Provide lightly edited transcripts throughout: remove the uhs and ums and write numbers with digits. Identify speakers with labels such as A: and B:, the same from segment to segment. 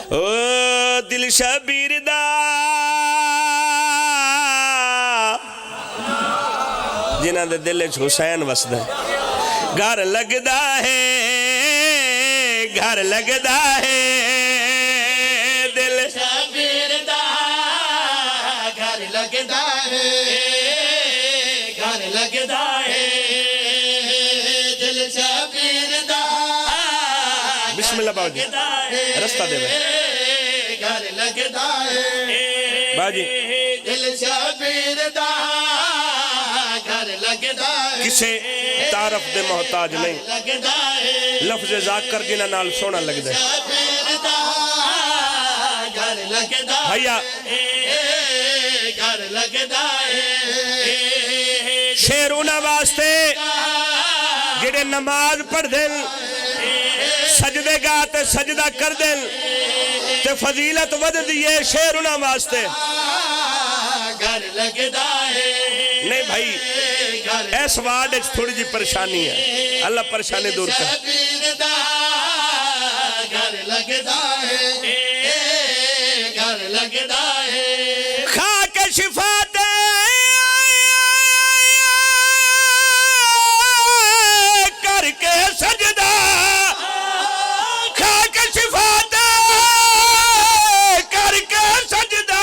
A: ओ दिल शबीर दा जिन्हां दे दिल च हुसैन वसदा घर लगदा है, घर लगदा है दिल
B: शबीर दा घर लगदा है, घर लगदा है दिल शबीर दा।
A: बिस्मिल्लाह बाजी रास्ता देवे
B: घर लगदा है
A: बाजी
B: दिल शबीर दा घर लगदा है।
A: किसे तारफ दे मोहताज नहीं,
B: लगदा है
A: लफ्ज़ जाकर जिन्हां नाल सोहना लगदा है।
B: शबीर दा घर लगदा
A: भैया
B: घर लगदा है।
A: शेर उन्हां वास्ते जेड़े नमाज पढ़ देन सजदे गा ते सजदा कर देन ते फजीलत वधदी है। शेर उन्हां वास्ते
B: घर लगदा है।
A: नहीं भाई इस वार्ड थोड़ी जी परेशानी है, अल्लाह परेशानी दूर कर।
B: शबीर दा घर लगदा है, घर लगदा है।
A: खा के शिफा दे करके सजदा, खा के शिफा दे करके सजदा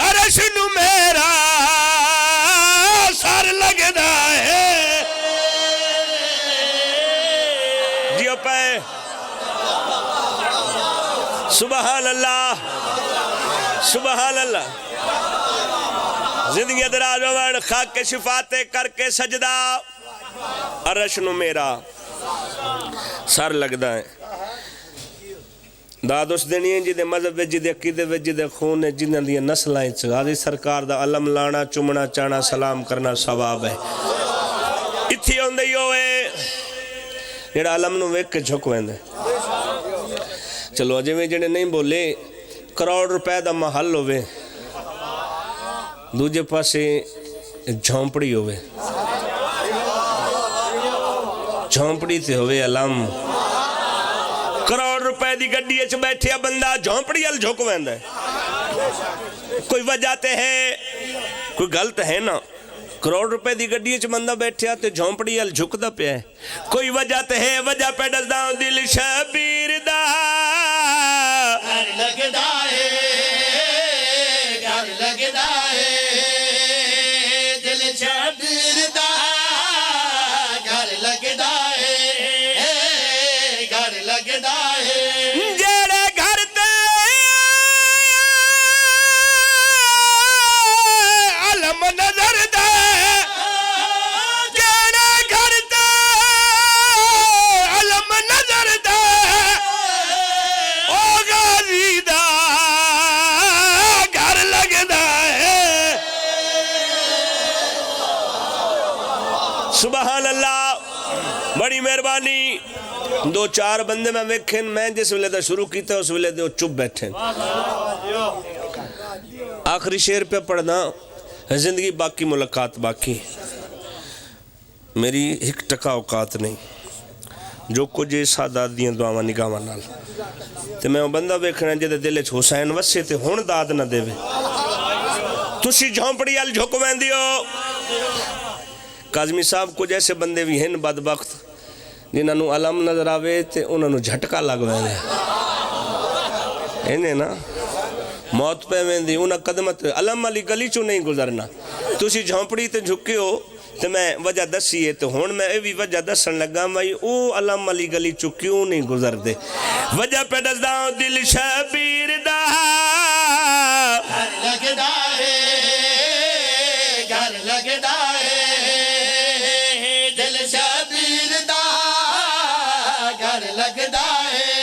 A: अरश नू मेरा सर लगदा है। जियो पे सुबहान अल्लाह, सुबहान अल्लाह। जिंदगी दराज होवन खाक के शिफाते करके सजदा अरश नू मेरा सर लगदा है। दाद उस देनी है जिदे मजहब विच, जिदे अकीदे विच, जिदे खून है, जिन्हां दी नस्लां च गाजी सरकार दा अलम लाना, चुमना, चाहना, सलाम करना सवाब है। इत्थे आउंदे ही होए जेड़ा अलम नू वेख के झुक वेंदा। चलो जिवें जेड़े नहीं बोले करोड़ रुपए दा महल होवे, दूजे पासे झोंपड़ी होवे, झोंपड़ी ते होवे अलम। करोड़ रुपए दी गड्डी च बैठे बंदा झोंपड़ी अल झुक वेंदा है। कोई वजह ते है, कोई गलत है ना। करोड़ रुपए दी गड्डी च बंदा बैठा ते झोंपड़ी अल झुकदा पिया है, कोई वजह ते है। वजह पे दसदा दिल शबीर दा
B: घर लगदा है, घर लगदा है दिल शबीर दा घर लगदा है, घर लगदा है।
A: जेड़े घर ते अलम नजर दे, जेड़े घर ते अलम नजर दे ओ गाजी दा घर लगदा है। सुभान अल्लाह, बड़ी मेहरबानी। दो चार बंदे मैं वेखे, मैं जिस वेले दा शुरू किया उस वेले दे चुप बैठे। आखिरी शेर पे पढ़ना, जिंदगी बाकी मुलाकात बाकी, मेरी एक टका औकात नहीं। जो कुछ सादात दियां दुआवां निगाहां नाल ते मैं वो बंदा वेखना जिहदे दिल च हुसैन वसे ते हुण दाद ना देवे। तुसी झोंपड़ी अल झुक वैंदी हो। काज़मी साहब कुछ ऐसे बंदे भी हैं बदबख्त जिन्होंने अलम नजर आवे ते उन्होंने झटका लग वैंदा इन्हें ना मौत पे वेंदी। उन्हें कदम अलम वाली गली चो नहीं गुजरना। तुसी झोंपड़ी ते झुके हो तो मैं वजह दसी है, तो हुण मैं ये भी वजह दसन लगा भाई वो अलम वाली गली चो क्यों नहीं गुजरते। वजह पे दसदा दिल शबीर दा
B: घर लगदा है, घर लगदा है दिल शबीर दा घर लगदा है,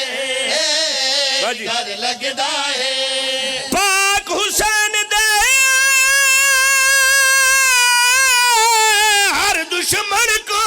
B: घर लगदा है।
A: पाक हुसैन दे हर दुश्मन को